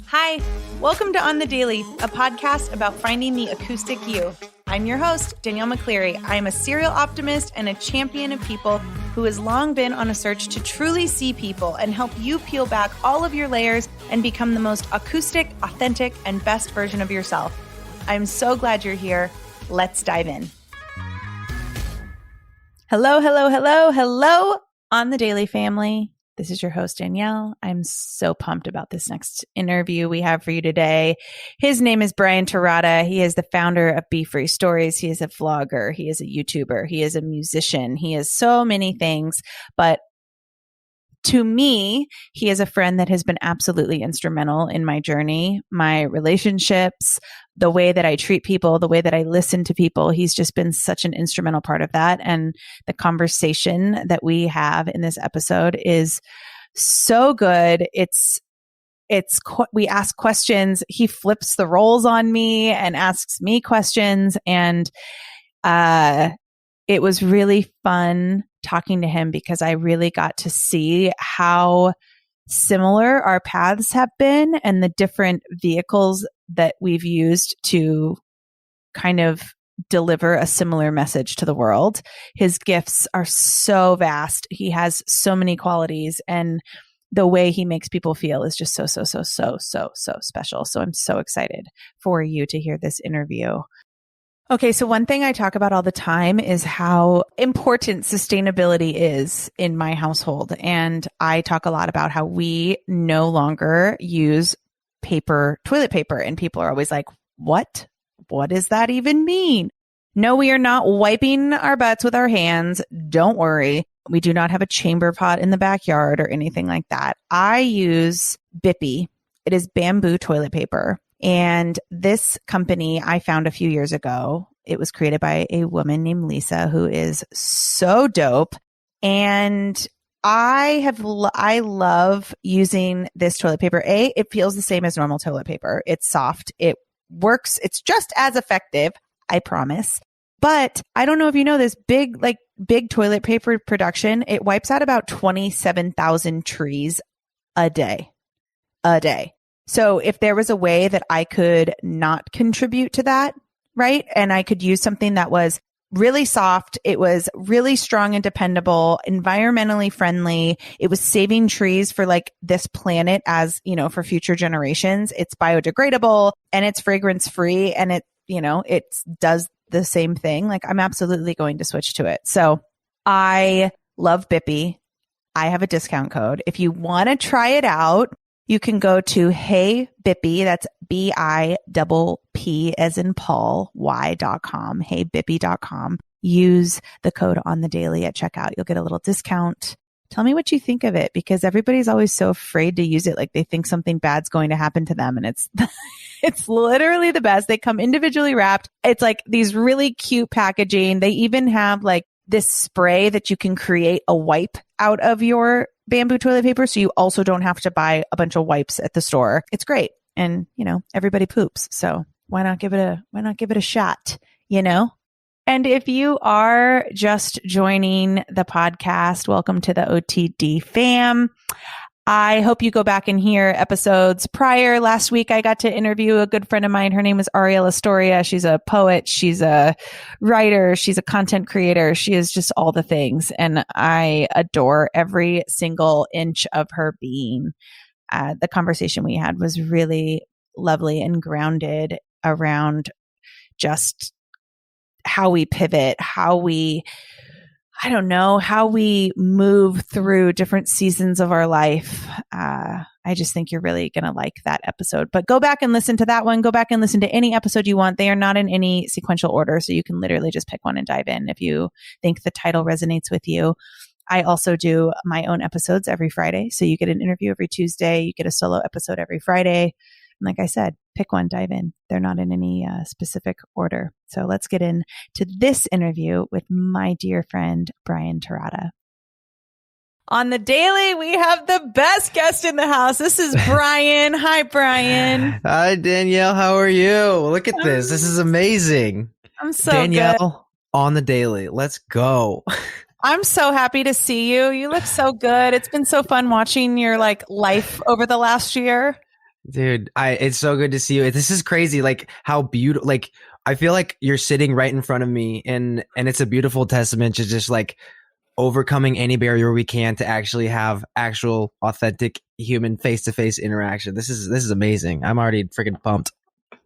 Hi, welcome to On the Daily, a podcast about finding the acoustic you. I'm your host, Danielle McCleary. I am a serial optimist and a champion of people who has long been on a search to truly see people and help you peel back all of your layers and become the most acoustic, authentic, and best version of yourself. I'm so glad you're here. Let's dive in. Hello, hello, hello, hello, On the Daily family. This is your host, Danielle. I'm so pumped about this next interview we have for you today. His name is Brian Terada. He is the founder of Be Free Stories. He is a vlogger. He is a YouTuber. He is a musician. He is so many things. But to me, he is a friend that has been absolutely instrumental in my journey, my relationships, the way that I treat people, the way that I listen to people. He's just been such an instrumental part of that. And the conversation that we have in this episode is so good. We ask questions. He flips the roles on me and asks me questions. And it was really fun talking to him because I really got to see how similar our paths have been and the different vehicles that we've used to kind of deliver a similar message to the world. His gifts are so vast. He has so many qualities, and the way he makes people feel is just so special. So I'm so excited for you to hear this interview. Okay, so one thing I talk about all the time is how important sustainability is in my household. And I talk a lot about how we no longer use toilet paper. And people are always like, what? What does that even mean? No, we are not wiping our butts with our hands. Don't worry. We do not have a chamber pot in the backyard or anything like that. I use Bippy. It is bamboo toilet paper. And this company I found a few years ago. It was created by a woman named Lisa, who is so dope. And I love using this toilet paper. It feels the same as normal toilet paper. It's soft. It works. It's just as effective, I promise. But I don't know if you know this big toilet paper production. It wipes out about 27,000 trees a day. So if there was a way that I could not contribute to that, right? And I could use something that was really soft. It was really strong and dependable, environmentally friendly. It was saving trees for this planet as, for future generations. It's biodegradable and it's fragrance free and it does the same thing. I'm absolutely going to switch to it. So I love Bippy. I have a discount code. If you want to try it out, you can go to Hey Bippy, that's BIPP as in Paul, y.com, heybippy.com. Use the code On the Daily at checkout. You'll get a little discount. Tell me what you think of it, because everybody's always so afraid to use it. They think something bad's going to happen to them. And it's literally the best. They come individually wrapped. It's these really cute packaging. They even have this spray that you can create a wipe out of your bamboo toilet paper. So you also don't have to buy a bunch of wipes at the store. It's great. And, everybody poops. So why not give it a shot, And if you are just joining the podcast, welcome to the OTD fam. I hope you go back and hear episodes prior. Last week, I got to interview a good friend of mine. Her name is Ariel Astoria. She's a poet. She's a writer. She's a content creator. She is just all the things. And I adore every single inch of her being. The conversation we had was really lovely and grounded around just how we pivot, how we move through different seasons of our life. I just think you're really going to like that episode. But go back and listen to that one. Go back and listen to any episode you want. They are not in any sequential order, so you can literally just pick one and dive in if you think the title resonates with you. I also do my own episodes every Friday. So you get an interview every Tuesday. You get a solo episode every Friday. And like I said, pick one, dive in. They're not in any specific order. So let's get into this interview with my dear friend, Brian Terada. On the daily, we have the best guest in the house. This is Brian. Hi, Brian. Hi, Danielle. How are you? Look at this. This is amazing. I'm so Danielle, good. on the daily. Let's go. I'm so happy to see you. You look so good. It's been so fun watching your like life over the last year. Dude, it's so good to see you. This is crazy, like how beautiful. Like I feel like you're sitting right in front of me, and it's a beautiful testament to just like overcoming any barrier we can to actually have actual, authentic human face to face interaction. This is amazing. I'm already freaking pumped.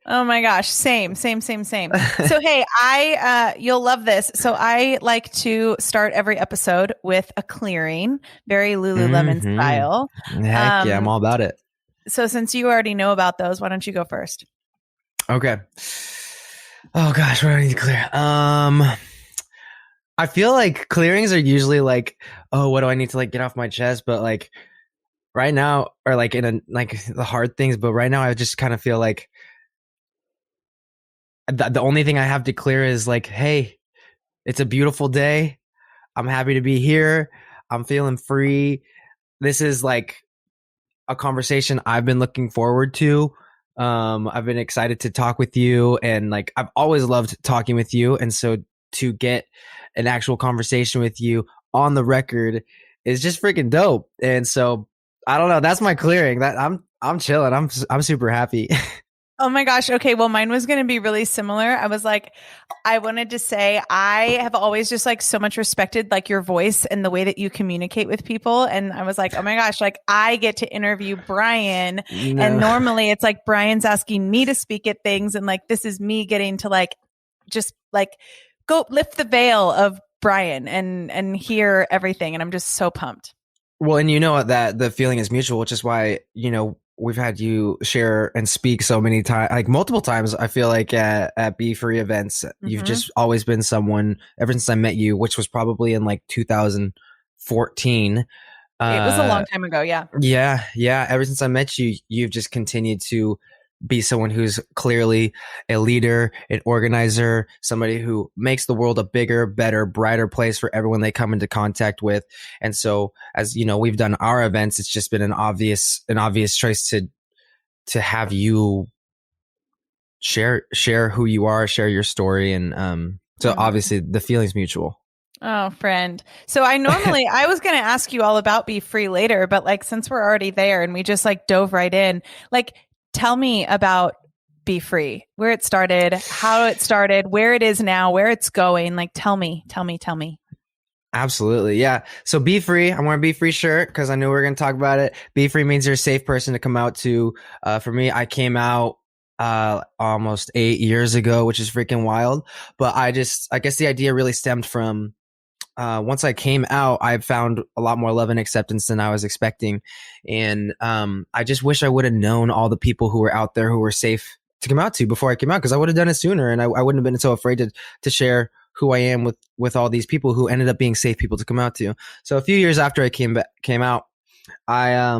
Oh my gosh, same, same, same, same. So hey, I you'll love this. So I like to start every episode with a clearing, very Lululemon style. Heck yeah, I'm all about it. So since you already know about those, why don't you go first? Okay. Oh gosh, what do I need to clear? I feel like clearings are usually like, oh, what do I need to like get off my chest? But like right now, or like in a like the hard things, but right now I just kind of feel like the only thing I have to clear is like, hey, it's a beautiful day. I'm happy to be here. I'm feeling free. This is like a conversation I've been looking forward to. I've been excited to talk with you, and like I've always loved talking with you. And so to get an actual conversation with you on the record is just freaking dope. And so I don't know. That's my clearing. That I'm chilling. I'm super happy. Oh my gosh. Okay. Well, mine was going to be really similar. I was like, I wanted to say, I have always just like so much respected like your voice and the way that you communicate with people. And I was like, oh my gosh, like I get to interview Brian. No. And normally it's like Brian's asking me to speak at things. And like, this is me getting to like, just like go lift the veil of Brian and hear everything. And I'm just so pumped. Well, and you know that the feeling is mutual, which is why, we've had you share and speak so many times, like multiple times. I feel like at Be Free events, you've just always been someone ever since I met you, which was probably in like 2014. It was a long time ago. Yeah. Yeah. Ever since I met you, you've just continued to be someone who's clearly a leader, an organizer, somebody who makes the world a bigger, better, brighter place for everyone they come into contact with. And so, as you know, we've done our events. It's just been an obvious choice to have you share who you are, share your story, and so obviously the feeling's mutual. Oh, friend. So I was going to ask you all about Be Free later, but like, since we're already there and we just like dove right in, like, tell me about Be Free, where it started, how it started, where it is now, where it's going. Like, tell me. Absolutely. Yeah. So Be Free, I'm wearing Be Free shirt because I knew we were going to talk about it. Be Free means you're a safe person to come out to. For me, I came out almost 8 years ago, which is freaking wild. But I guess the idea really stemmed from once I came out, I found a lot more love and acceptance than I was expecting. And I just wish I would have known all the people who were out there who were safe to come out to before I came out, because I would have done it sooner, and I wouldn't have been so afraid to share who I am with all these people who ended up being safe people to come out to. So a few years after I came out, I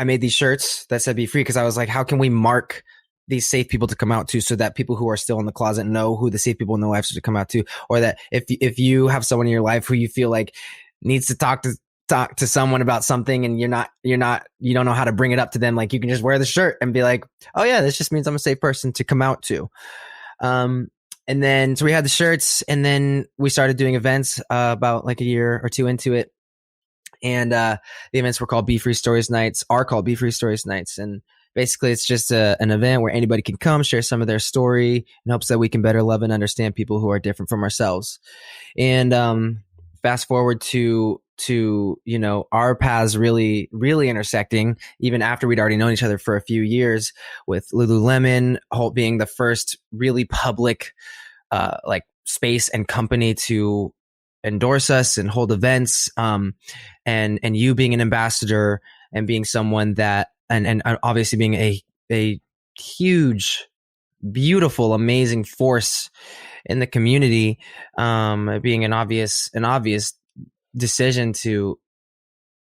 made these shirts that said Be Free, because I was like, how can we mark these safe people to come out to, so that people who are still in the closet know who the safe people in their lives to come out to, or that if you have someone in your life who you feel like needs to talk to someone about something, and you don't know how to bring it up to them, like you can just wear the shirt and be like, oh yeah, this just means I'm a safe person to come out to. And then so we had the shirts, and then we started doing events about like a year or two into it. And the events were called Be Free Stories Nights, and basically it's just an event where anybody can come share some of their story in hopes that we can better love and understand people who are different from ourselves. And fast forward to our paths really intersecting, even after we'd already known each other for a few years, with Lululemon being the first really public like space and company to endorse us and hold events, and you being an ambassador and being someone that and obviously being a huge, beautiful, amazing force in the community, being an obvious decision to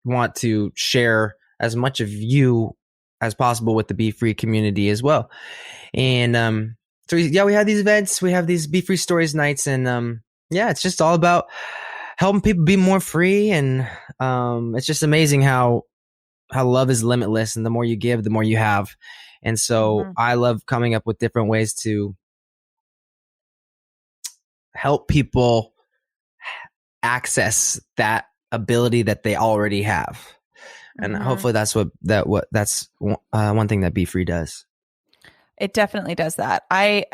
want to share as much of you as possible with the Be Free community as well. And so we have these events, we have these Be Free Stories nights, and it's just all about helping people be more free. And it's just amazing how love is limitless, and the more you give, the more you have. And so I love coming up with different ways to help people access that ability that they already have. And hopefully that's one thing that Be Free does. It definitely does that. I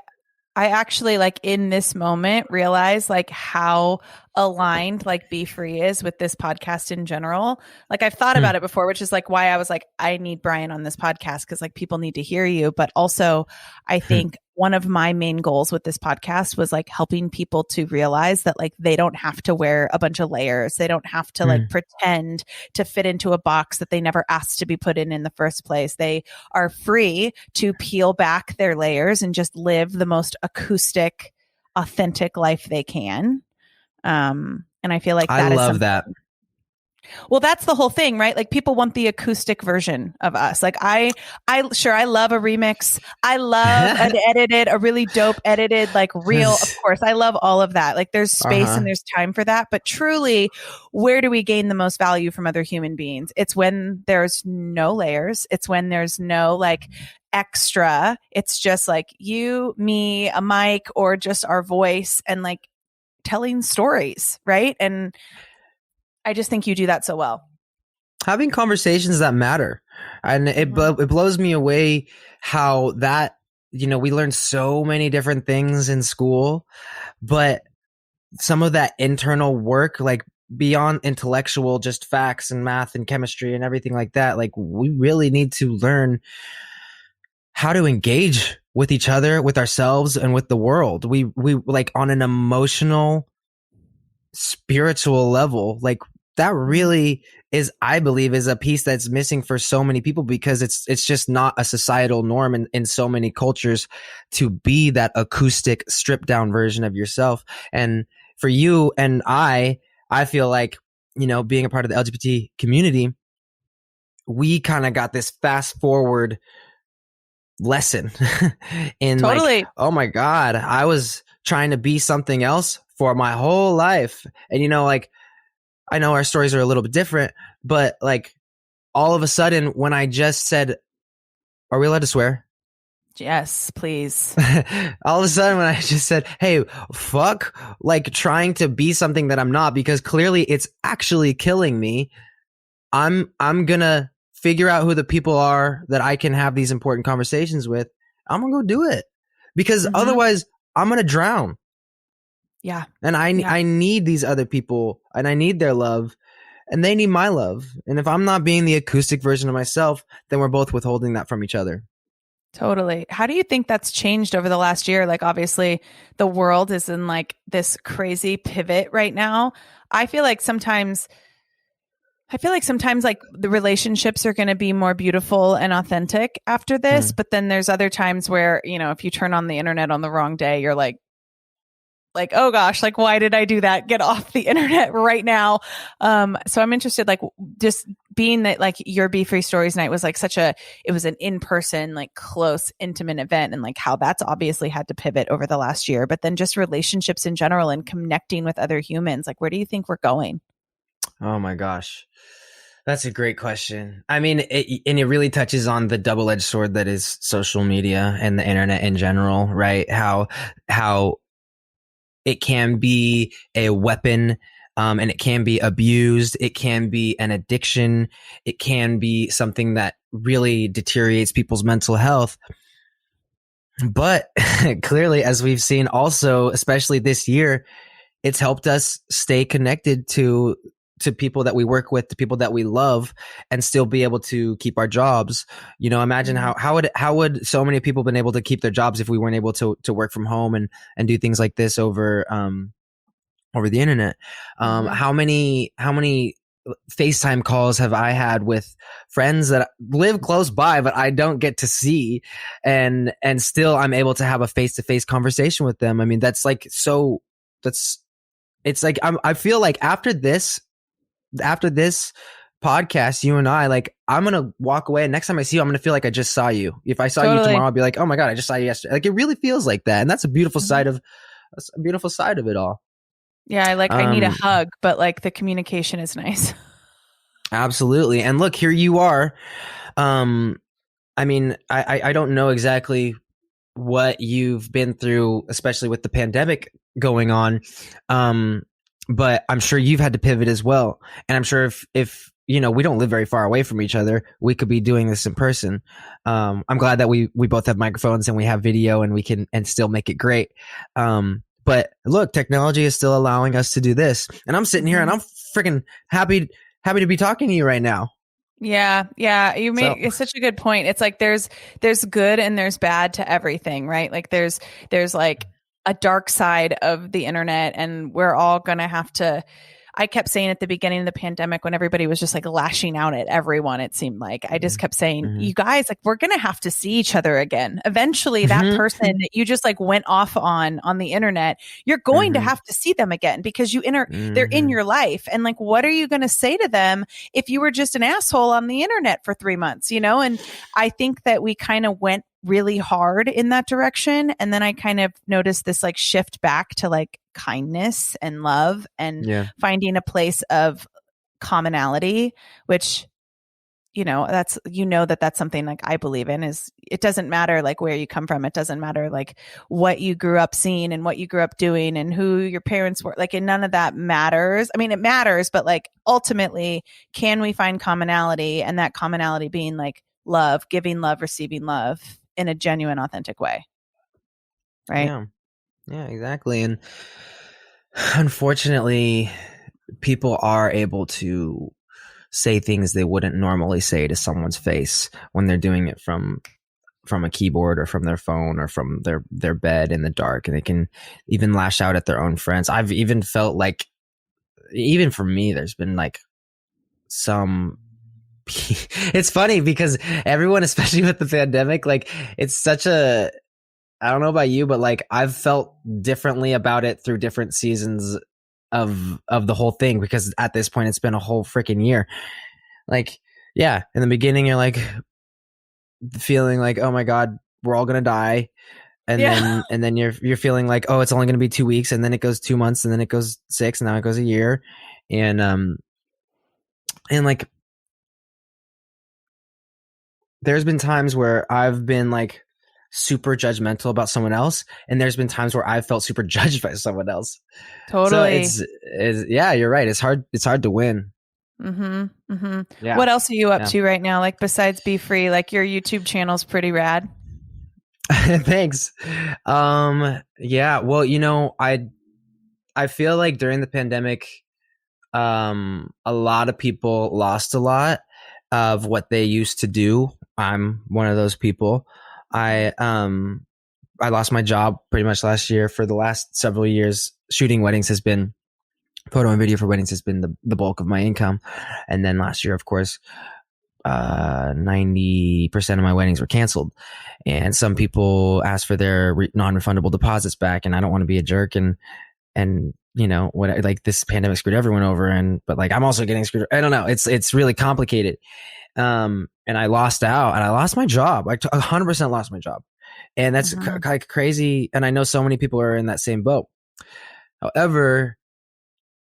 actually, like, in this moment realize like how aligned like Be Free is with this podcast in general. Like, I've thought about it before, which is like why I was like, I need Brian on this podcast, because like people need to hear you. But also I think one of my main goals with this podcast was like helping people to realize that like they don't have to wear a bunch of layers. They don't have to like pretend to fit into a box that they never asked to be put in the first place. They are free to peel back their layers and just live the most acoustic, authentic life they can. And I feel like I love that. Well, that's the whole thing, right? Like, people want the acoustic version of us. Like, I love a remix. I love an edited, a really dope edited, like real, of course. I love all of that. Like, there's space and there's time for that. But truly, where do we gain the most value from other human beings? It's when there's no layers. It's when there's no like extra. It's just like you, me, a mic, or just our voice, and like telling stories, right? And I just think you do that so well. Having conversations that matter. And it blows me away how that, we learn so many different things in school, but some of that internal work, like beyond intellectual, just facts and math and chemistry and everything like that, like we really need to learn how to engage with each other, with ourselves, and with the world. We like on an emotional, spiritual level, like that really is, I believe, is a piece that's missing for so many people, because it's just not a societal norm in so many cultures to be that acoustic, stripped down version of yourself. And for you and I feel like, being a part of the LGBT community, we kind of got this fast forward lesson in totally. like, oh my God, I was trying to be something else for my whole life. And like, I know our stories are a little bit different, but like all of a sudden when I just said, are we allowed to swear? Yes, please. All of a sudden when I just said, hey, fuck, like trying to be something that I'm not, because clearly it's actually killing me. I'm gonna figure out who the people are that I can have these important conversations with. I'm gonna go do it, because otherwise I'm gonna drown. Yeah. And I need these other people, and I need their love, and they need my love. And if I'm not being the acoustic version of myself, then we're both withholding that from each other. Totally. How do you think that's changed over the last year? Like, obviously the world is in like this crazy pivot right now. I feel like sometimes like the relationships are going to be more beautiful and authentic after this. But then there's other times where, if you turn on the internet on the wrong day, you're like, oh gosh, like, why did I do that? Get off the internet right now. So I'm interested, like, just being that like your Be Free Stories night was like it was an in-person, like close, intimate event, and like how that's obviously had to pivot over the last year, but then just relationships in general and connecting with other humans. Like, where do you think we're going? Oh my gosh. That's a great question. I mean, it really touches on the double-edged sword that is social media and the internet in general, right? How it can be a weapon, and it can be abused. It can be an addiction. It can be something that really deteriorates people's mental health. But clearly, as we've seen also, especially this year, it's helped us stay connected to people that we work with, to people that we love, and still be able to keep our jobs. Imagine how would so many people been able to keep their jobs if we weren't able to work from home and do things like this over the internet. How many FaceTime calls have I had with friends that live close by, but I don't get to see, and still I'm able to have a face-to-face conversation with them. I mean, it's like I feel like after this podcast, you and I, like, I'm gonna walk away, and next time I see you, I'm gonna feel like I just saw you. If I saw you tomorrow, I'll be like, oh my God, I just saw you yesterday. Like, it really feels like that, and that's a beautiful side of it all. Yeah, I need a hug, but like the communication is nice. Absolutely. And look, here you are. I mean, I don't know exactly what you've been through, especially with the pandemic going on. but I'm sure you've had to pivot as well. And I'm sure if you know, we don't live very far away from each other, we could be doing this in person. I'm glad that we both have microphones and we have video and we can and still make it great. But look, technology is still allowing us to do this, and I'm sitting here and I'm freaking happy to be talking to you right now. Yeah, yeah, you make it's such a good point. It's like there's good and there's bad to everything, right? Like there's like a dark side of the internet, and we're all going to have to. I kept saying at the beginning of the pandemic when everybody was just like lashing out at everyone, it seemed like I just kept saying, you guys, like, we're going to have to see each other again. Eventually that person that you just like went off on the internet, you're going to have to see them again because they're in your life. And like, what are you going to say to them if you were just an asshole on the internet for 3 months, you know? And I think that we kind of went really hard in that direction. And then I kind of noticed this like shift back to like kindness and love and finding a place of commonality, which, you know, that's something like I believe in. Is it doesn't matter like where you come from. It doesn't matter like what you grew up seeing and what you grew up doing and who your parents were, like, and none of that matters. I mean, it matters, but like ultimately, can we find commonality, and that commonality being like love, giving love, receiving love in a genuine, authentic way. Right. Yeah, exactly. And unfortunately, people are able to say things they wouldn't normally say to someone's face when they're doing it from a keyboard or from their phone or from their bed in the dark, and they can even lash out at their own friends. I've even felt like, even for me, there's been like some it's funny because everyone, especially with the pandemic, like it's such a, I don't know about you, but like I've felt differently about it through different seasons of the whole thing, because at this point it's been a whole freaking year. Like, yeah, in the beginning you're like feeling like, oh my God, we're all gonna die. And then you're feeling like, oh, it's only gonna be 2 weeks, and then it goes 2 months, and then it goes 6, and now it goes a year. And like there's been times where I've been like super judgmental about someone else, and there's been times where I've felt super judged by someone else. Totally. So it's yeah, you're right. It's hard to win. Yeah. What else are you up to right now? Like besides Be Free, like your YouTube channel's pretty rad. Thanks. Yeah, well, you know, I feel like during the pandemic, a lot of people lost a lot of what they used to do. I'm one of those people. I lost my job pretty much last year. For the last several years, shooting weddings has been, photo and video for weddings has been the bulk of my income. And then last year, of course, 90% of my weddings were canceled, and some people asked for their non-refundable deposits back. And I don't want to be a jerk and you know what, like this pandemic screwed everyone over, but like I'm also getting screwed. I don't know. It's really complicated. And I lost out, and I lost my job. I 100% lost my job, and that's like crazy. And I know so many people are in that same boat. However,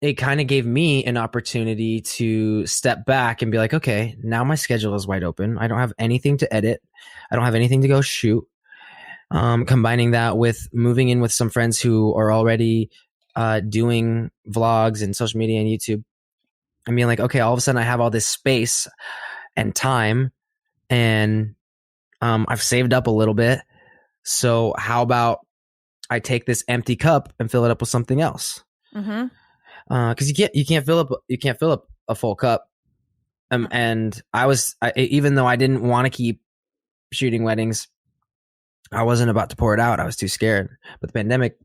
it kind of gave me an opportunity to step back and be like, okay, now my schedule is wide open. I don't have anything to edit. I don't have anything to go shoot. Combining that with moving in with some friends who are already doing vlogs and social media and YouTube, and being like, okay, all of a sudden I have all this space and time, and I've saved up a little bit. So how about I take this empty cup and fill it up with something else? Because you can't fill up a full cup. And even though I didn't want to keep shooting weddings, I wasn't about to pour it out. I was too scared. But the pandemic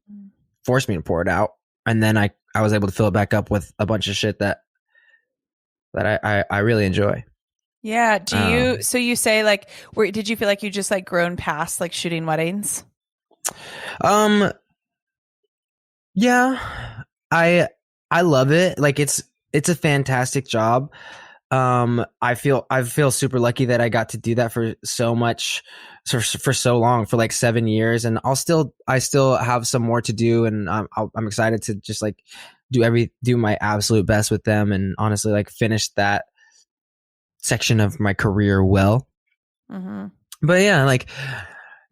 forced me to pour it out, and then I was able to fill it back up with a bunch of shit that I really enjoy. Yeah. So you say like, did you feel like you just like grown past like shooting weddings? Yeah, I love it. Like it's a fantastic job. I feel super lucky that I got to do that for so long, for like 7 years. And I still have some more to do. And I'm excited to just like do my absolute best with them. And honestly, like finish that section of my career well. But yeah, like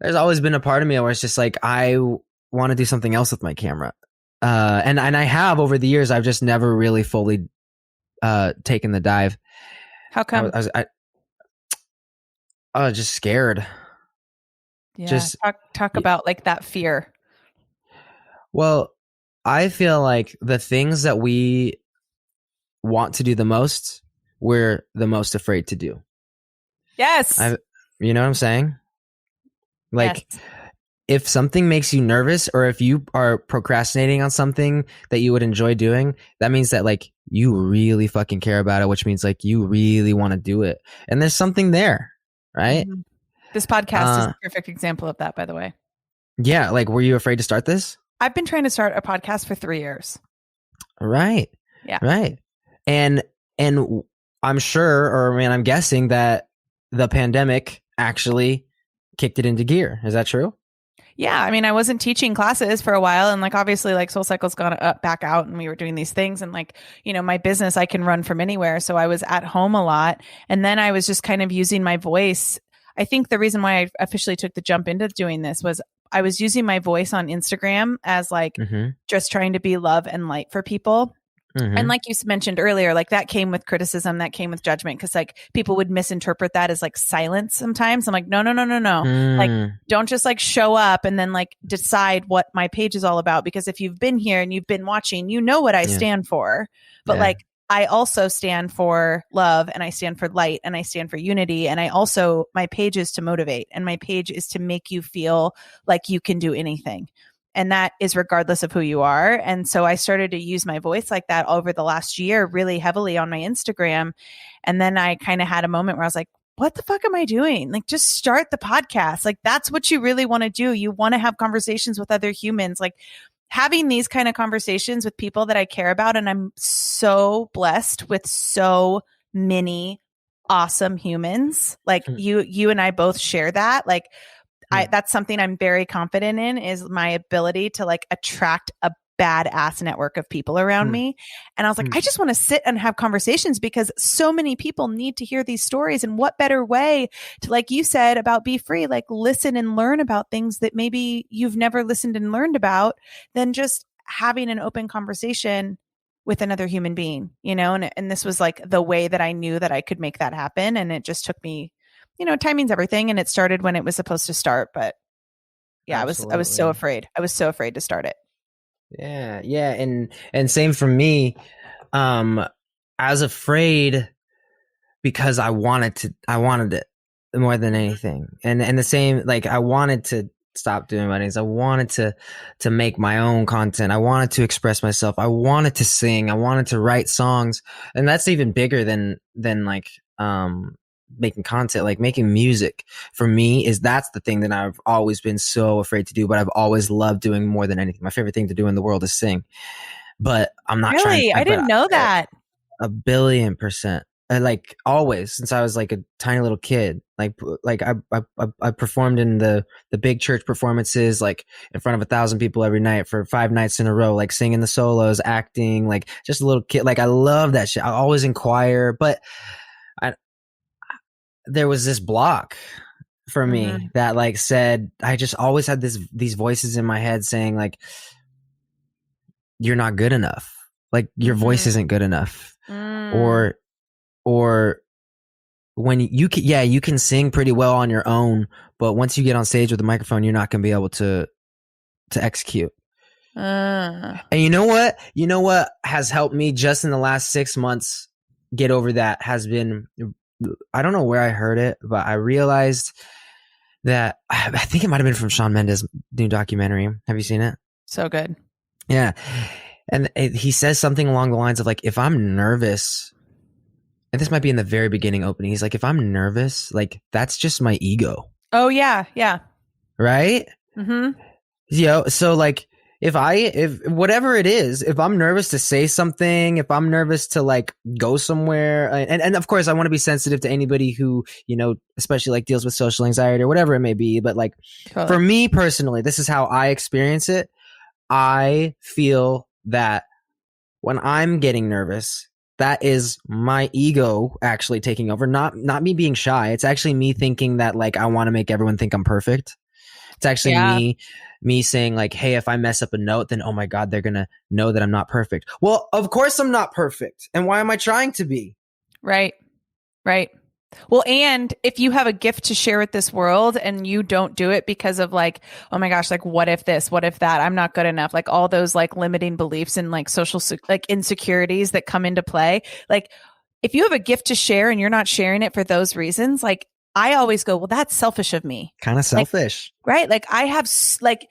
there's always been a part of me where it's just like, I want to do something else with my camera. and I have over the years, I've just never really fully taken the dive. How come? I was just scared. Yeah. Just Talk about like that fear. well, I feel like the things that we want to do the most, we're the most afraid to do. Yes. You know what I'm saying? Like, yes. if something makes you nervous, or if you are procrastinating on something that you would enjoy doing, that means that like you really fucking care about it, which means like you really want to do it. And there's something there, right? Mm-hmm. This podcast is a perfect example of that, by the way. Yeah. Like, were you afraid to start this? I've been trying to start a podcast for 3 years. Right. Yeah. Right. And I'm sure, or I mean, I'm guessing that the pandemic actually kicked it into gear. Is that true? Yeah, I mean, I wasn't teaching classes for a while, and like obviously, like SoulCycle's gone up back out, and we were doing these things, and like my business I can run from anywhere, so I was at home a lot, and then I was just kind of using my voice. I think the reason why I officially took the jump into doing this was I was using my voice on Instagram as like just trying to be love and light for people. And like you mentioned earlier, like that came with criticism, that came with judgment, because like people would misinterpret that as like silence sometimes. I'm like, no. Like, don't just like show up and then like decide what my page is all about. Because if you've been here and you've been watching, you know what I stand for. But like, I also stand for love, and I stand for light, and I stand for unity. And my page is to motivate, and my page is to make you feel like you can do anything. And that is regardless of who you are. And so I started to use my voice like that over the last year really heavily on my Instagram. And then I kind of had a moment where I was like, what the fuck am I doing? Like, just start the podcast. Like, that's what you really want to do. You want to have conversations with other humans, like having these kind of conversations with people that I care about. And I'm so blessed with so many awesome humans. Like you and I both share that. Like, that's something I'm very confident in, is my ability to like attract a badass network of people around me. And I was like, I just want to sit and have conversations, because so many people need to hear these stories. And what better way to, like you said about Be Free, like listen and learn about things that maybe you've never listened and learned about, than just having an open conversation with another human being, and this was like the way that I knew that I could make that happen. And it just took me, timing's everything, and it started when it was supposed to start. But yeah, I was so afraid. I was so afraid to start it. Yeah. And same for me. I was afraid because I wanted it more than anything. And the same, like, I wanted to stop doing weddings. I wanted to make my own content. I wanted to express myself. I wanted to sing. I wanted to write songs. And that's even bigger than like, making content. Like, making music for me that's the thing that I've always been so afraid to do, but I've always loved doing more than anything. My favorite thing to do in the world is sing, but I'm not really? trying. I didn't know that. 1,000,000,000%. Like, always, since I was like a tiny little kid. Like I performed in the big church performances, like in front of 1,000 people every night for 5 nights in a row, like singing the solos, acting, like just a little kid. Like, I love that shit. I always inquire, but there was this block for me that like said, I just always had these voices in my head saying like, you're not good enough. Like, your voice isn't good enough. Or when you can sing pretty well on your own, but once you get on stage with a microphone, you're not going to be able to execute. And you know what has helped me just in the last 6 months get over that has been, I don't know where I heard it, but I realized that I think it might have been from Shawn Mendes' new documentary. Have you seen it? So good. Yeah. And he says something along the lines of like, if I'm nervous, and this might be in the very beginning opening, he's like, if I'm nervous, like, that's just my ego. Oh yeah. Yeah. Right? So like, if whatever it is, if I'm nervous to say something, if I'm nervous to like go somewhere, and of course I want to be sensitive to anybody who, especially like deals with social anxiety or whatever it may be. But like, for me personally, this is how I experience it. I feel that when I'm getting nervous, that is my ego actually taking over, not me being shy. It's actually me thinking that like, I want to make everyone think I'm perfect. It's actually Yeah. me saying like, hey, if I mess up a note, then oh my God, they're gonna know that I'm not perfect. Well, of course I'm not perfect. And why am I trying to be? Right. Right. Well, and if you have a gift to share with this world and you don't do it because of like, oh my gosh, like what if this, what if that, I'm not good enough, like all those like limiting beliefs and like social like insecurities that come into play. Like if you have a gift to share and you're not sharing it for those reasons, like I always go, well, that's selfish of me. Kind of Like, selfish. right? Like I have like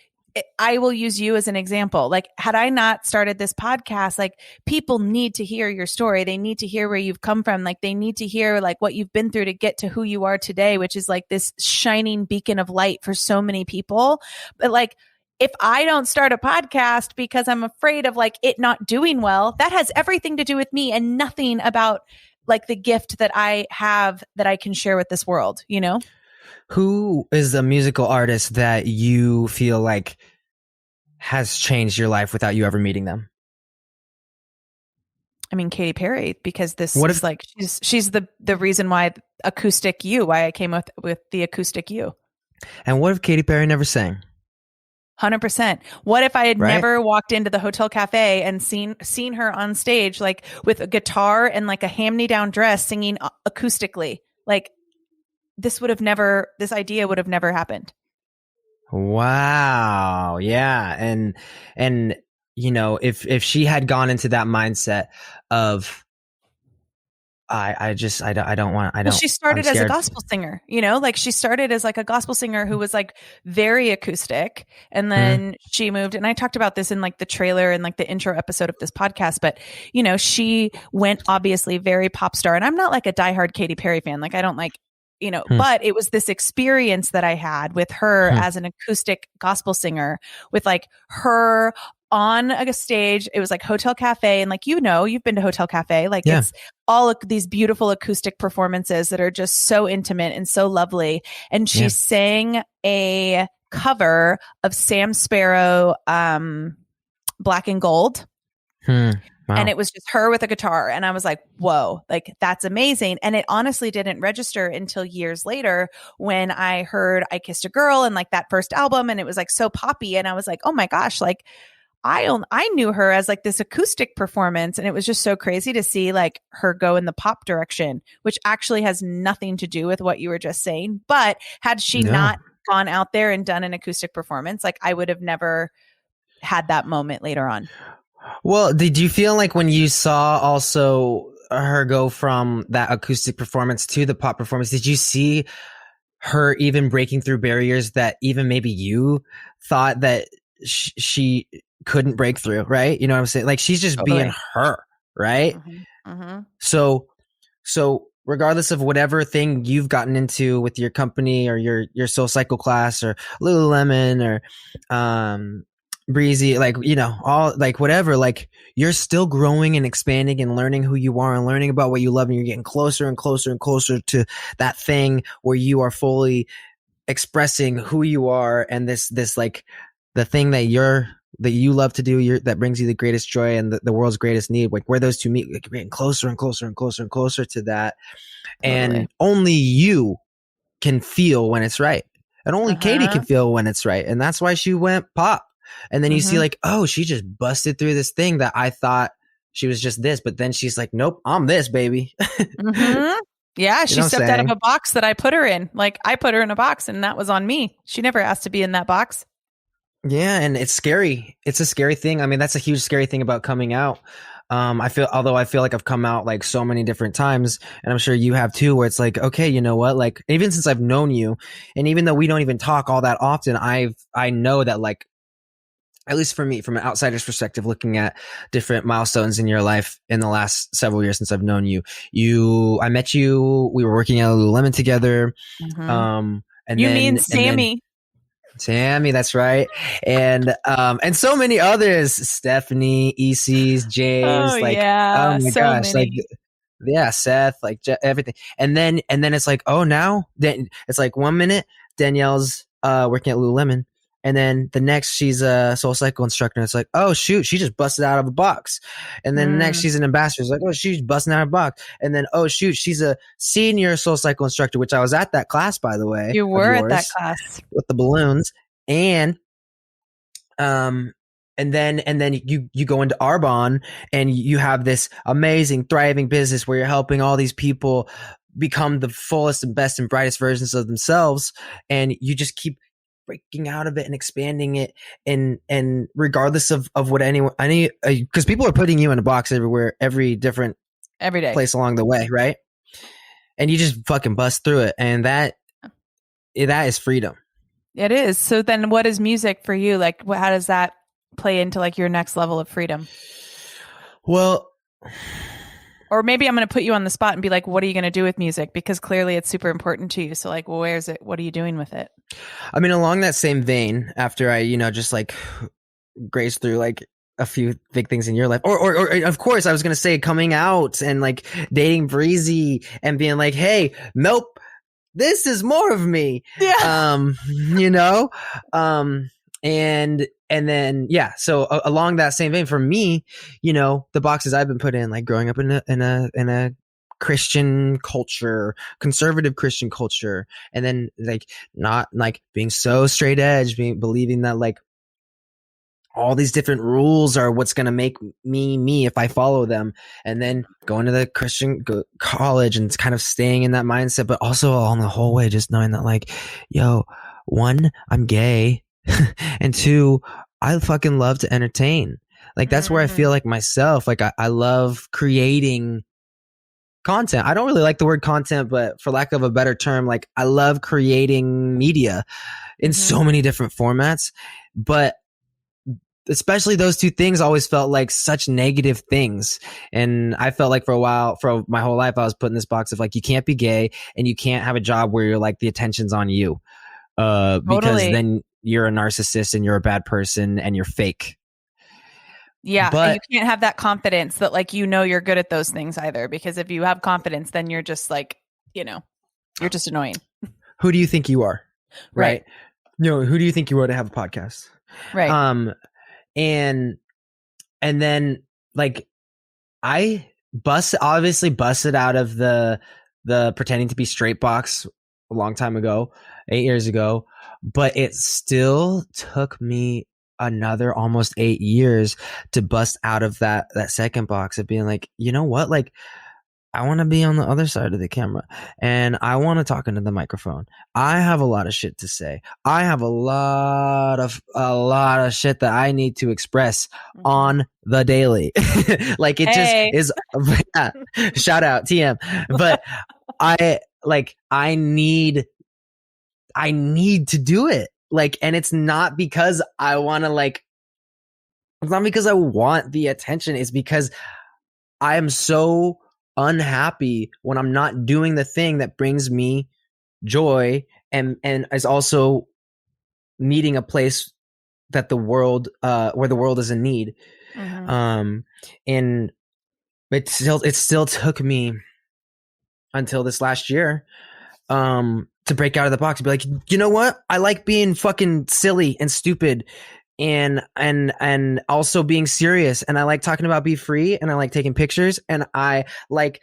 I will use you as an example. Like had I not started this podcast, like people need to hear your story. They need to hear where you've come from. Like they need to hear like what you've been through to get to who you are today, which is like this shining beacon of light for so many people. But like if I don't start a podcast because I'm afraid of like it not doing well, that has everything to do with me and nothing about like the gift that I have that I can share with this world, you know? Who is a musical artist that you feel like has changed your life without you ever meeting them? I mean, Katy Perry, because this What is if like she's the reason why acoustic you, why I came with the acoustic you. what if Katy Perry never sang? 100%. What if I had Right? never walked into the hotel cafe and seen her on stage like with a guitar and like a hand-me-down dress singing acoustically? Like this idea would have never happened. Wow. Yeah. And you know, if she had gone into that mindset of I don't want I Well, don't she I'm started as a scared. gospel singer, you know, like she started as like a gospel singer who was like very acoustic. And then she moved, and I talked about this in like the trailer and like the intro episode of this podcast, but you know, she went obviously very pop star. And I'm not like a diehard Katy Perry fan. Like I don't like, you know, but it was this experience that I had with her as an acoustic gospel singer with like her on a stage. It was like Hotel Cafe. And like, you know, you've been to Hotel Cafe. Like Yeah. it's all of these beautiful acoustic performances that are just so intimate and so lovely. And she sang a cover of Sam Sparrow, Black and Gold. Wow. And it was just her with a guitar. And I was like, whoa, like that's amazing. And it honestly didn't register until years later when I heard I Kissed a Girl and like that first album. And it was like so poppy. And I was like, oh my gosh, like I knew her as like this acoustic performance. And it was just so crazy to see like her go in the pop direction, which actually has nothing to do with what you were just saying. But had she not gone out there and done an acoustic performance, like I would have never had that moment later on. Well, did you feel like when you saw also her go from that acoustic performance to the pop performance, did you see her even breaking through barriers that even maybe you thought that she couldn't break through, right? You know what I'm saying? Like she's just being her, right? So regardless of whatever thing you've gotten into with your company or your Soul Cycle class or Lululemon or Breezy, like, you know, all like whatever, like you're still growing and expanding and learning who you are and learning about what you love, and you're getting closer and closer and closer to that thing where you are fully expressing who you are, and this like the thing that you love to do, that brings you the greatest joy and the world's greatest need, like where those two meet, like, you're getting closer and closer and closer and closer to that. Totally. And only you can feel when it's right, and only Katy can feel when it's right, and that's why she went pop. And then you see like, oh, she just busted through this thing that I thought she was just this, but then she's like, nope, I'm this, baby. Yeah, she stepped out of a box that I put her in. Like I put her in a box, and that was on me. She never asked to be in that box. Yeah, and it's scary. It's a scary thing. I mean, that's a huge scary thing about coming out. I feel like I've come out like so many different times, and I'm sure you have too, where it's like, okay, you know what? Like even since I've known you, and even though we don't even talk all that often, I know that, like, at least for me, from an outsider's perspective, looking at different milestones in your life in the last several years since I've known you, I met you, we were working at Lululemon together. And you then, mean Sammy. Sammy, that's right. And so many others, Stephanie, EC's, James, oh my so gosh, many. Like, yeah, Seth, like everything. And then it's like, oh, now then it's like 1 minute Danielle's working at Lululemon. And then the next, she's a Soul Cycle instructor. It's like, oh, shoot, she just busted out of a box. And then next, she's an ambassador. It's like, oh, she's busting out of a box. And then, oh, shoot, she's a senior Soul Cycle instructor, which I was at that class, by the way. You were at that class. With the balloons. And and then you go into Arbonne and you have this amazing thriving business where you're helping all these people become the fullest and best and brightest versions of themselves, and you just keep breaking out of it and expanding it, and regardless of what because people are putting you in a box everywhere, every day place along the way, right? And you just fucking bust through it, and that is freedom. It is. So then what is music for you? Like, how does that play into like your next level of freedom? Well, or maybe I'm going to put you on the spot and be like, what are you going to do with music? Because clearly it's super important to you. So like, well, where's it? What are you doing with it? I mean, along that same vein, after I, just like graze through like a few big things in your life, or of course I was going to say coming out and like dating Breezy and being like, hey, nope, this is more of me. Yeah. And then, yeah. So along that same vein for me, the boxes I've been put in, like growing up in a Christian culture, conservative Christian culture, and then like not like being so straight edge, believing that like all these different rules are what's going to make me if I follow them, and then going to the Christian college and kind of staying in that mindset, but also on the whole way just knowing that like, yo, one, I'm gay, and two, I fucking love to entertain. Like that's where I feel like myself, like I love creating content. I don't really like the word content, but for lack of a better term, like I love creating media in so many different formats, but especially those two things always felt like such negative things. And I felt like for my whole life, I was put in this box of like, you can't be gay and you can't have a job where you're like, the attention's on you. Because then you're a narcissist and you're a bad person and you're fake. Yeah. But and you can't have that confidence that like, you're good at those things either, because if you have confidence, then you're just like, you're just annoying. Who do you think you are? Right. Who do you think you are to have a podcast? Right. And then like I obviously busted out of the pretending to be straight box a long time ago, 8 years ago, but it still took me another almost 8 years to bust out of that second box of being like, you know what? Like I want to be on the other side of the camera and I want to talk into the microphone. I have a lot of shit to say. I have a lot of shit that I need to express on the daily. Like it just is. Yeah, shout out TM. But I need to do it. Like, and it's not because I want to like, it's not because I want the attention. It's because I am so unhappy when I'm not doing the thing that brings me joy and is also meeting a place that the world where the world is in need. And it still took me until this last year to break out of the box and be like, you know what? I like being fucking silly and stupid and also being serious, and I like talking about be free, and I like taking pictures, and I like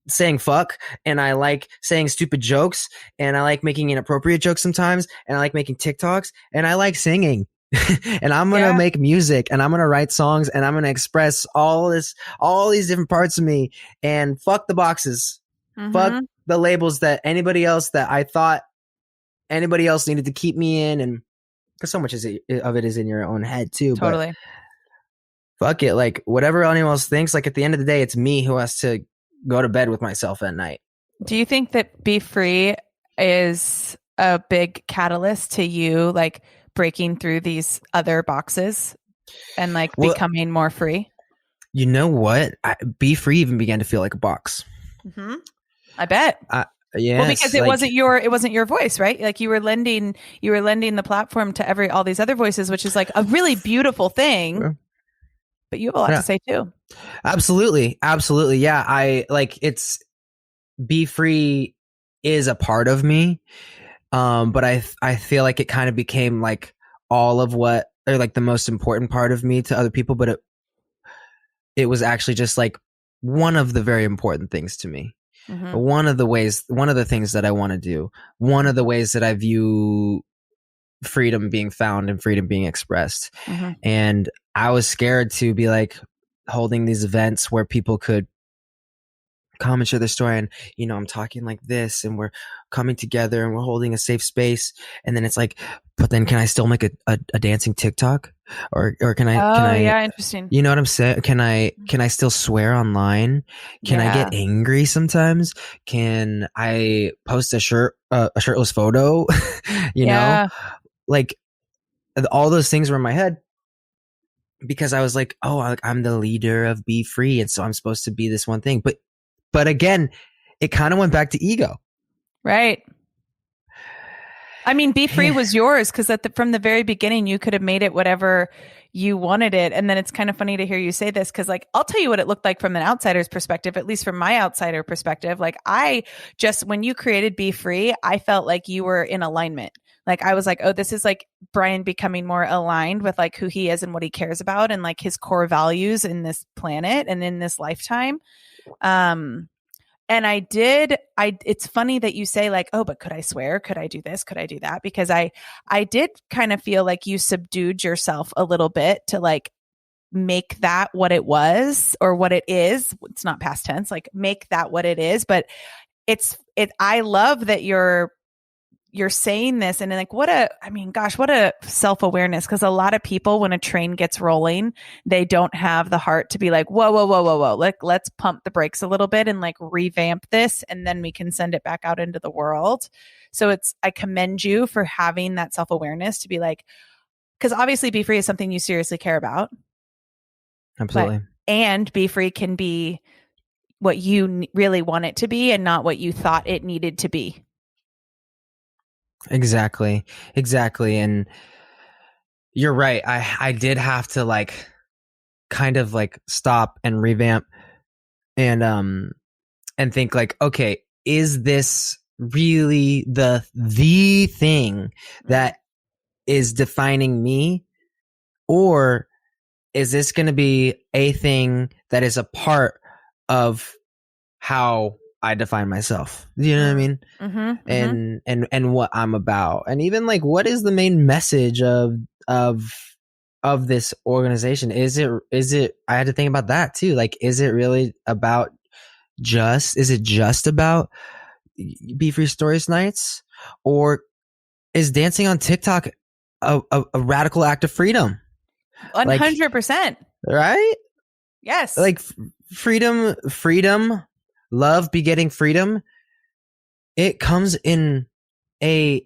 saying fuck, and I like saying stupid jokes, and I like making inappropriate jokes sometimes, and I like making TikToks, and I like singing. And I'm gonna make music, and I'm gonna write songs, and I'm gonna express all these different parts of me, and fuck the boxes, fuck the labels that anybody else that I thought anybody else needed to keep me in, and because so much of it is in your own head too. Totally. But fuck it. Like whatever anyone else thinks, like at the end of the day, it's me who has to go to bed with myself at night. Do you think that Be Free is a big catalyst to you, like breaking through these other boxes and like becoming more free? You know what? Be Free even began to feel like a box. I bet. Yes, well, because it wasn't your voice, right? Like you were lending the platform to all these other voices, which is like a really beautiful thing. But you have a lot to say too. Absolutely. Yeah. It's Be Free is a part of me. But I feel like it kind of became like all of what, or like the most important part of me to other people, but it was actually just like one of the very important things to me. One of the things that I want to do, one of the ways that I view freedom being found and freedom being expressed. Mm-hmm. And I was scared to be like holding these events where people could come and share their story, and I'm talking like this, and we're coming together and we're holding a safe space, and then it's like, but then can I still make a dancing TikTok, or can I Yeah, interesting. you know what I'm saying? Can I still swear online? Can I get angry sometimes? Can I post a shirtless photo? Like all those things were in my head, because I was like, oh, I'm the leader of Be Free, and so I'm supposed to be this one thing. But again, it kind of went back to ego. Right. I mean, Be Free was yours, because from the very beginning, you could have made it whatever you wanted it. And then it's kind of funny to hear you say this, because like, I'll tell you what it looked like from an outsider's perspective, at least from my outsider perspective. Like, when you created Be Free, I felt like you were in alignment. Like, I was like, oh, this is like Brian becoming more aligned with like who he is and what he cares about, and like his core values in this planet and in this lifetime. And it's funny that you say like, oh, but could I swear? Could I do this? Could I do that? Because I did kind of feel like you subdued yourself a little bit to like make that what it was, or what it is. It's not past tense, like make that what it is. But I love that you're saying this, and like, what a self-awareness. Because a lot of people, when a train gets rolling, they don't have the heart to be like, whoa, like, let's pump the brakes a little bit and like revamp this, and then we can send it back out into the world. So I commend you for having that self-awareness to be like, because obviously Be Free is something you seriously care about. Absolutely. And Be Free can be what you really want it to be, and not what you thought it needed to be. Exactly. And you're right. I did have to like kind of like stop and revamp and think like, okay, is this really the thing that is defining me, or is this going to be a thing that is a part of how I define myself? You know what I mean? Mm-hmm, and what I'm about, and even like, what is the main message of this organization? Is it I had to think about that too. Like, is it really about is it just about Be Free Stories nights, or is dancing on TikTok a radical act of freedom? 100%. Right? Yes. Like freedom, love begetting freedom. It comes in an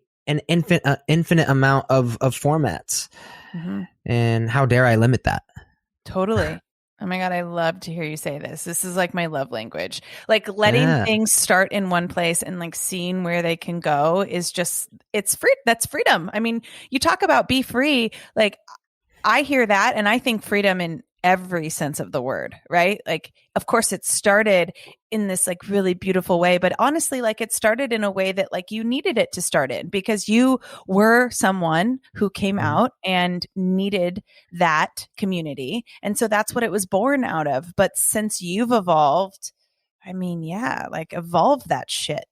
infinite amount of formats. Mm-hmm. And how dare I limit that? Totally. Oh my God, I love to hear you say this. This is like my love language. Like, letting things start in one place and like seeing where they can go is just, it's free. That's freedom. I mean, you talk about Be Free. Like, I hear that and I think freedom in every sense of the word, right? Like, of course it started in this like really beautiful way, but honestly, like, it started in a way that like you needed it to start in, because you were someone who came out and needed that community. And so that's what it was born out of. But since you've evolved, I mean, yeah, like, evolve that shit.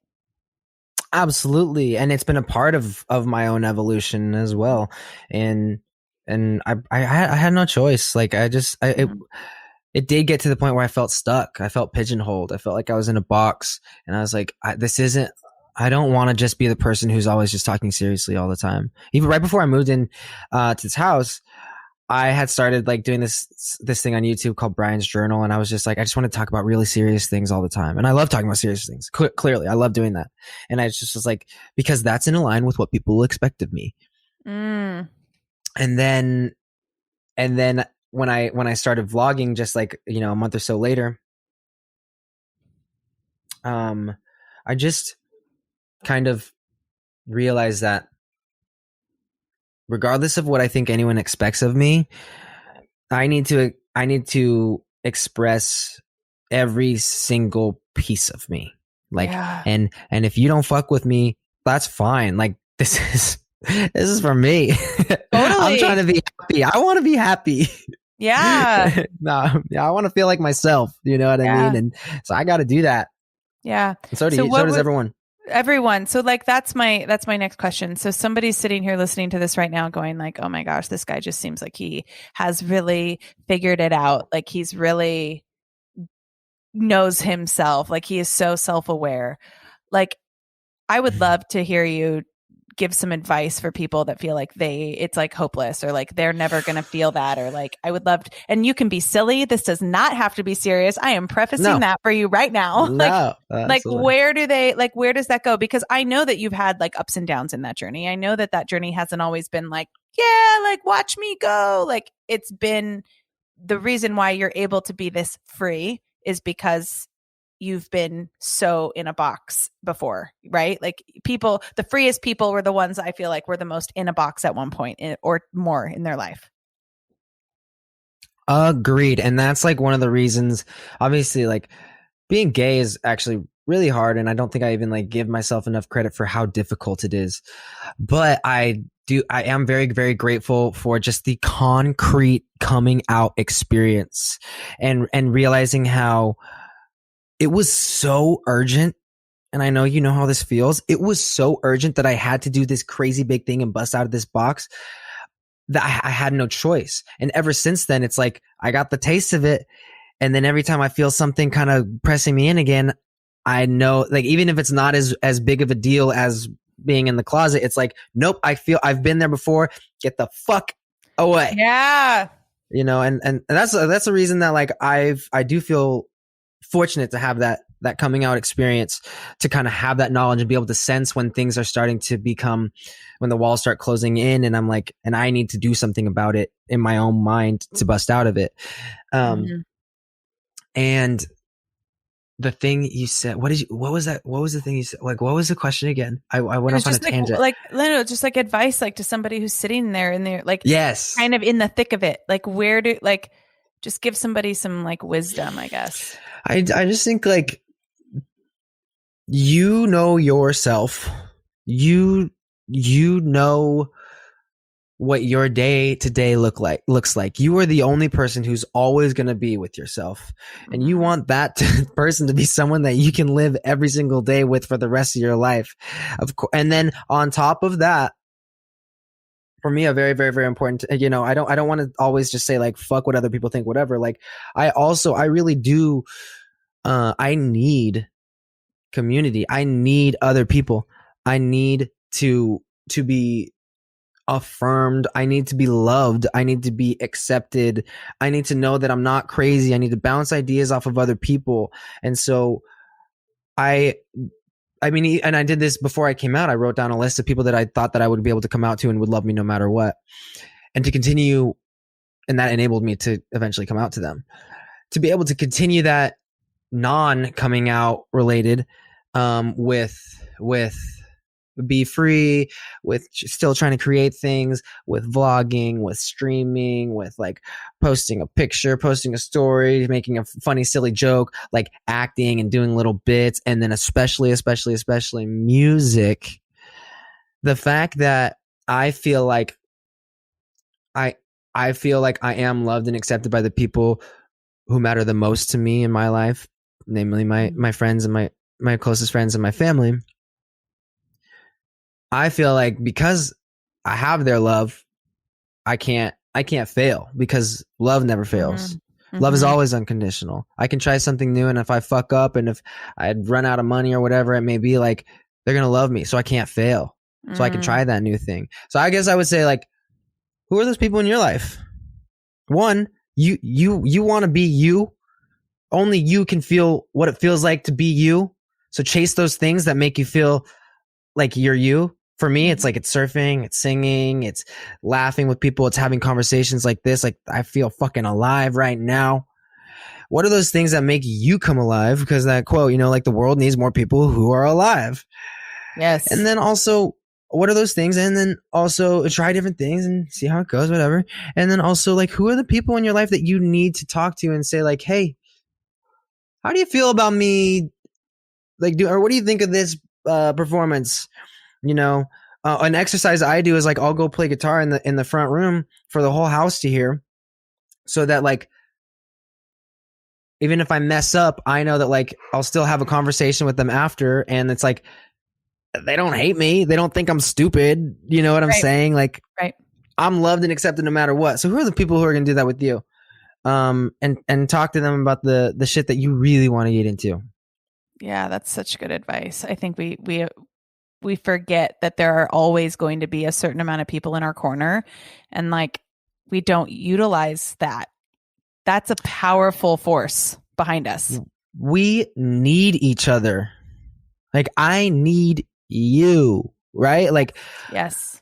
Absolutely. And it's been a part of my own evolution as well. And I had no choice. Like, it did get to the point where I felt stuck. I felt pigeonholed. I felt like I was in a box, and I was like, I don't want to just be the person who's always just talking seriously all the time. Even right before I moved in to this house, I had started like doing this thing on YouTube called Brian's Journal. And I was just like, I just want to talk about really serious things all the time. And I love talking about serious things. Clearly, I love doing that. And I just was like, because that's in line with what people expect of me. And then when I started vlogging, just like, a month or so later, I just kind of realized that regardless of what I think anyone expects of me, I need to express every single piece of me. Like, and if you don't fuck with me, that's fine. Like, this is for me. Totally. I'm trying to be happy. I want to be happy. Yeah. I want to feel like myself. You know what I mean? And so I got to do that. Yeah. And so does everyone. everyone. So like, that's my next question. So somebody's sitting here listening to this right now going like, oh my gosh, this guy just seems like he has really figured it out. Like he's really knows himself. Like he is so self-aware. Like I would love to hear you give some advice for people that feel like it's like hopeless or like they're never going to feel that, or like I would love to, and you can be silly. This does not have to be serious. I am prefacing that for you right now. No, like where does that go? Because I know that you've had like ups and downs in that journey. I know that journey hasn't always been like, yeah, like watch me go. Like it's been, the reason why you're able to be this free is because you've been so in a box before, right? Like people, the freest people were the ones I feel like were the most in a box at one point or more in their life. Agreed. And that's like one of the reasons, obviously, like being gay is actually really hard. And I don't think I even like give myself enough credit for how difficult it is. But I am very, very grateful for just the concrete coming out experience and realizing how it was so urgent. And I know you know how this feels. It was so urgent that I had to do this crazy big thing and bust out of this box that I had no choice. And ever since then, it's like I got the taste of it. And then every time I feel something kind of pressing me in again, I know, like, even if it's not as big of a deal as being in the closet, it's like, nope, I feel I've been there before. Get the fuck away. Yeah. You know, and that's a reason that like I do feel fortunate to have that coming out experience, to kind of have that knowledge and be able to sense when things are starting to become, when the walls start closing in, and I'm like, and I need to do something about it in my own mind to bust out of it. And the thing you said, what was that? What was the thing you said? Like, what was the question again? I went off on a tangent. Like, Leno, just like advice, like to somebody who's sitting there and they're like, yes, kind of in the thick of it. Like, just give somebody some like wisdom, I guess. I just think like, you know yourself, you know what your day to day looks like. You are the only person who's always going to be with yourself. And you want that person to be someone that you can live every single day with for the rest of your life. Of course. And then on top of that, for me, a very, very, very important, you know, I don't want to always just say like, fuck what other people think, whatever. Like I really do, I need community. I need other people. I need to be affirmed. I need to be loved. I need to be accepted. I need to know that I'm not crazy. I need to bounce ideas off of other people. And so I mean, and I did this before I came out. I wrote down a list of people that I thought that I would be able to come out to and would love me no matter what. And to continue, and that enabled me to eventually come out to them. To be able to continue that non-coming out related with be free, with still trying to create things, with vlogging, with streaming, with like posting a picture, posting a story, making a funny silly joke, like acting and doing little bits, and then especially music. The fact that I feel like I am loved and accepted by the people who matter the most to me in my life, namely my friends and my closest friends and my family. I feel like because I have their love, I can't fail, because love never fails. Love is always unconditional. I can try something new, and if I fuck up and if I run out of money or whatever it may be, like, they're going to love me, so I can't fail. So I can try that new thing. So I guess I would say, like, who are those people in your life? One, you want to be you. Only you can feel what it feels like to be you. So chase those things that make you feel like you're you. For me, it's like, it's surfing, it's singing, it's laughing with people, it's having conversations like this. Like, I feel fucking alive right now. What are those things that make you come alive? Because that quote, you know, like, the world needs more people who are alive. Yes. And then also, what are those things? And then also try different things and see how it goes, whatever. And then also, like, who are the people in your life that you need to talk to and say, like, hey, how do you feel about me? Like, or what do you think of this performance? You know, an exercise I do is, like, I'll go play guitar in the front room for the whole house to hear, so that, like, even if I mess up, I know that, like, I'll still have a conversation with them after, and it's like, they don't hate me. They don't think I'm stupid. You know what I'm saying? Like, right. I'm loved and accepted no matter what. So who are the people who are going to do that with you? And talk to them about the shit that you really want to get into. Yeah, that's such good advice. I think we forget that there are always going to be a certain amount of people in our corner, and like we don't utilize that. That's a powerful force behind us. We need each other. Like, I need you, right? Like, yes,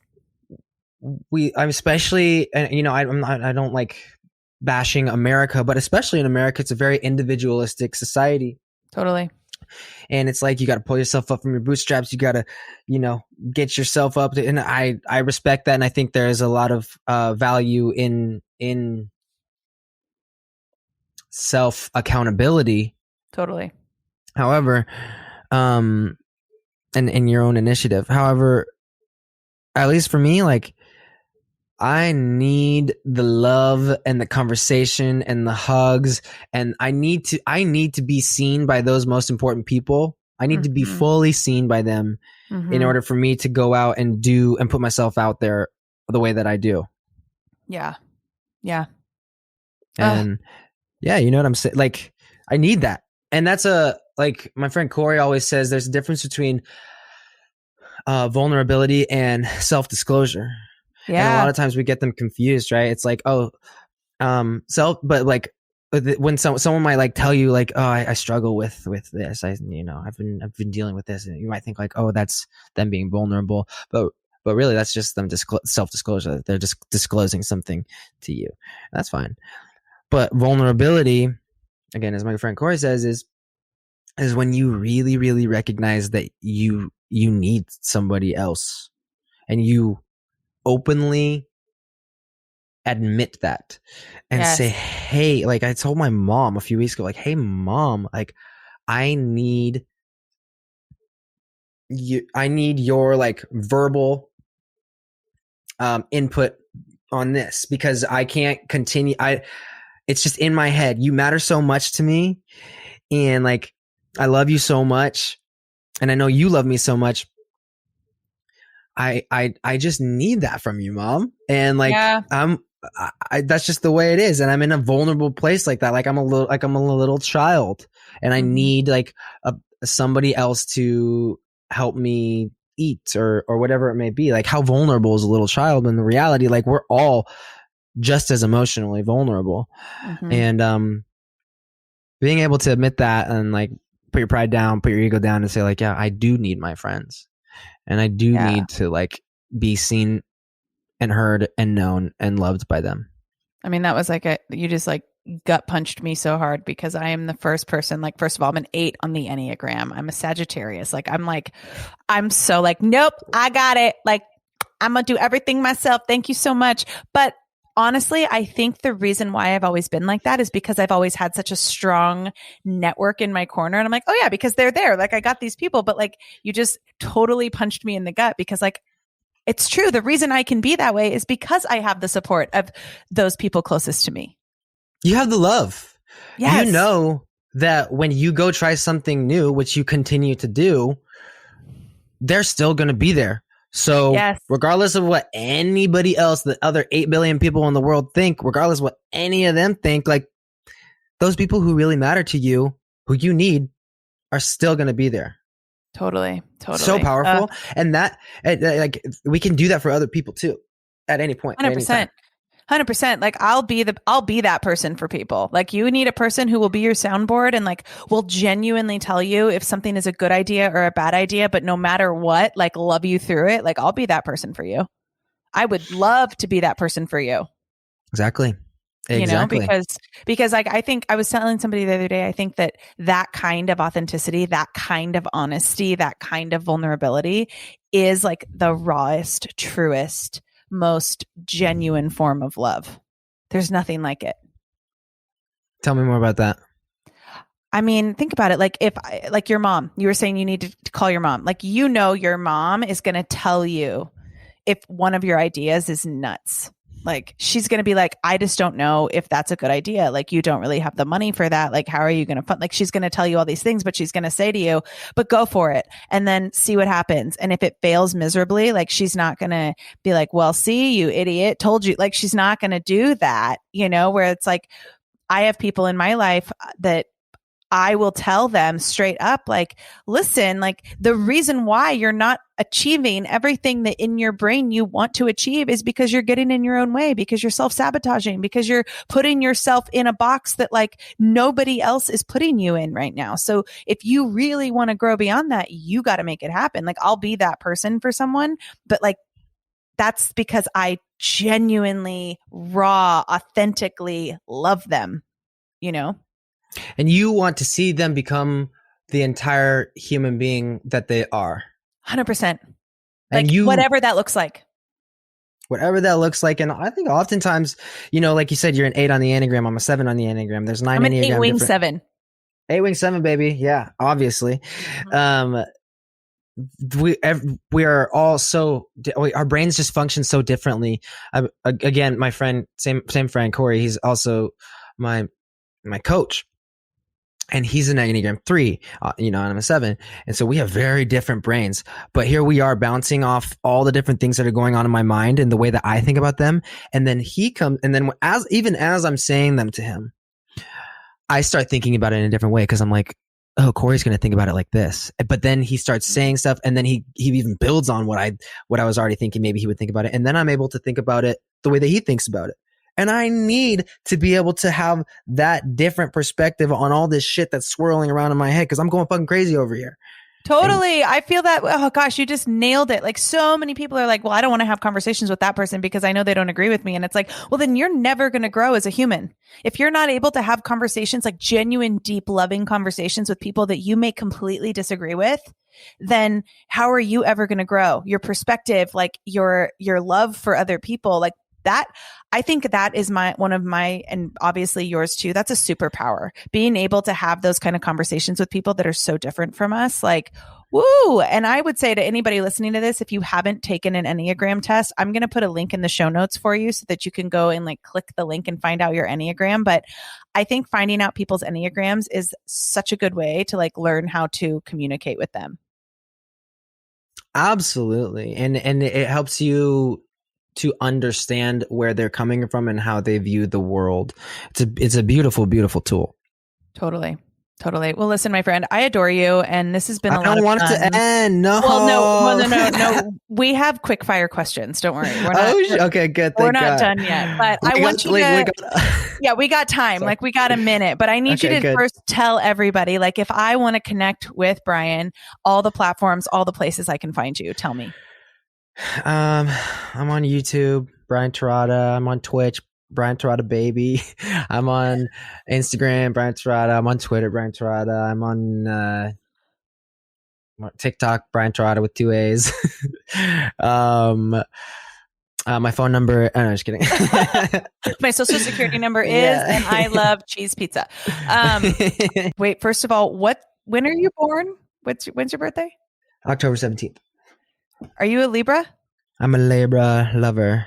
I'm especially, and you know, I don't like bashing America, but especially in America, it's a very individualistic society. Totally. And it's like, you got to pull yourself up from your bootstraps. You got to, you know, get yourself up to, and I respect that. And I think there's a lot of value in self accountability. Totally. However, and in your own initiative. However, at least for me, like, I need the love and the conversation and the hugs, and I need to be seen by those most important people. I need to be fully seen by them in order for me to go out and do and put myself out there the way that I do. Yeah. Yeah. And yeah, you know what I'm saying? Like, I need that. And that's like my friend Corey always says, there's a difference between vulnerability and self-disclosure. Yeah. And a lot of times we get them confused, right? It's like, but like when someone might like tell you like, oh, I struggle with this. I've been dealing with this. And you might think like, oh, that's them being vulnerable. But really that's just them self-disclosure. They're just disclosing something to you. That's fine. But vulnerability, again, as my friend Corey says, is when you really, really recognize that you need somebody else, and you openly admit that and say, hey, like I told my mom a few weeks ago, like, hey mom, like I need your like verbal input on this, because I can't continue. It's just in my head. You matter so much to me, and like I love you so much, and I know you love me so much. I just need that from you, mom. And like, that's just the way it is. And I'm in a vulnerable place like that. Like I'm a little child, and I need like somebody else to help me eat or whatever it may be. Like, how vulnerable is a little child? In the reality, like we're all just as emotionally vulnerable. And, being able to admit that and like put your pride down, put your ego down, and say like, yeah, I do need my friends. And I do need to like be seen and heard and known and loved by them. I mean, that was like you just like gut punched me so hard, because I am the first person, like, first of all, I'm an 8 on the Enneagram. I'm a Sagittarius. I'm so like, nope, I got it. Like, I'm going to do everything myself. Thank you so much. But honestly, I think the reason why I've always been like that is because I've always had such a strong network in my corner. And I'm like, oh yeah, because they're there. Like, I got these people. But like, you just totally punched me in the gut, because like, it's true. The reason I can be that way is because I have the support of those people closest to me. You have the love. Yes. You know that when you go try something new, which you continue to do, they're still going to be there. So regardless of what anybody else, the other 8 billion people in the world think, regardless of what any of them think, like those people who really matter to you, who you need, are still going to be there. Totally. So powerful. And that, like, we can do that for other people too, at any point. 100%. 100%. Like, I'll be that person for people. Like, you need a person who will be your soundboard and like will genuinely tell you if something is a good idea or a bad idea, but no matter what, like, love you through it. Like, I'll be that person for you. I would love to be that person for you. Exactly. You know, because like, I think I was telling somebody the other day, I think that kind of authenticity, that kind of honesty, that kind of vulnerability is like the rawest, truest, most genuine form of love. There's nothing like it. Tell me more about that. I mean, think about it. Like, like your mom, you were saying you need to call your mom. Like, your mom is going to tell you if one of your ideas is nuts. Like, she's going to be like, I just don't know if that's a good idea. Like, you don't really have the money for that. Like, how are you going to fund? Like, she's going to tell you all these things, but she's going to say to you, but go for it and then see what happens. And if it fails miserably, like, she's not going to be like, well, see, you idiot, told you. Like, she's not going to do that, where it's like, I have people in my life that I will tell them straight up, like, listen, like, the reason why you're not achieving everything that in your brain you want to achieve is because you're getting in your own way, because you're self-sabotaging, because you're putting yourself in a box that like nobody else is putting you in right now. So if you really want to grow beyond that, you got to make it happen. Like, I'll be that person for someone, but like, that's because I genuinely, raw, authentically love them, And you want to see them become the entire human being that they are. 100%. And like, whatever that looks like. Whatever that looks like. And I think oftentimes, like you said, you're an 8 on the Enneagram. I'm a 7 on the Enneagram. There's 9 I'm an Enneagram. 8-wing 7. 8-wing 7, baby. Yeah, obviously. We are all our brains just function so differently. Again, my friend, same friend, Corey, he's also my coach. And he's an Enneagram 3, and I'm a 7. And so we have very different brains. But here we are bouncing off all the different things that are going on in my mind and the way that I think about them. And then he comes, and then as I'm saying them to him, I start thinking about it in a different way, because I'm like, oh, Corey's going to think about it like this. But then he starts saying stuff, and then he even builds on what I was already thinking maybe he would think about it. And then I'm able to think about it the way that he thinks about it. And I need to be able to have that different perspective on all this shit that's swirling around in my head, because I'm going fucking crazy over here. Totally. I feel that. Oh gosh, you just nailed it. Like, so many people are like, well, I don't want to have conversations with that person because I know they don't agree with me. And it's like, well, then you're never going to grow as a human. If you're not able to have conversations, like genuine, deep, loving conversations with people that you may completely disagree with, then how are you ever going to grow? Your perspective, like your love for other people, like that, I think that is one of my, and obviously yours too. That's a superpower, being able to have those kind of conversations with people that are so different from us. Like, woo. And I would say to anybody listening to this, if you haven't taken an Enneagram test, I'm going to put a link in the show notes for you so that you can go and like click the link and find out your Enneagram. But I think finding out people's Enneagrams is such a good way to like learn how to communicate with them. Absolutely. And it helps you to understand where they're coming from and how they view the world. It's a beautiful, beautiful tool. Totally. Well, listen, my friend, I adore you, and this has been a lot of fun. I don't want it to end. No. Well, no. We have quick fire questions. Don't worry. We're not, okay, good. We're not done yet. But I want you to. Yeah, we got time. Sorry. Like, we got a minute. But I need you to first tell everybody, like, if I want to connect with Brian, all the platforms, all the places I can find you. Tell me. I'm on YouTube, Brian Terada. I'm on Twitch, Brian Terada Baby. I'm on Instagram, Brian Terada. I'm on Twitter, Brian Terada. I'm on TikTok, Brian Terada with 2 A's. My phone number. Oh, no, just kidding. My social security number is, and I love cheese pizza. Wait, first of all, when are you born? When's your birthday? October 17th. Are you a Libra? I'm a Libra lover.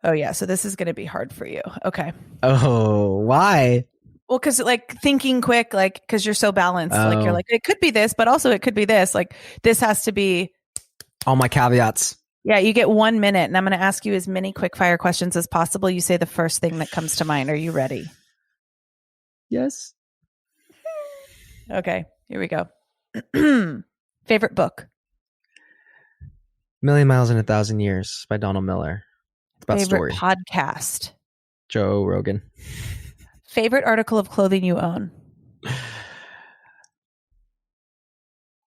Oh, yeah. So this is going to be hard for you. Okay. Oh, why? Well, because like thinking quick, like, because you're so balanced. Like, you're like, it could be this, but also it could be this. Like, this has to be. All my caveats. Yeah, you get 1 minute, and I'm going to ask you as many quick fire questions as possible. You say the first thing that comes to mind. Are you ready? Yes. Okay. Here we go. Favorite book? Million Miles in a Thousand Years by Donald Miller. It's about Favorite story. Podcast? Joe Rogan. Favorite article of clothing you own?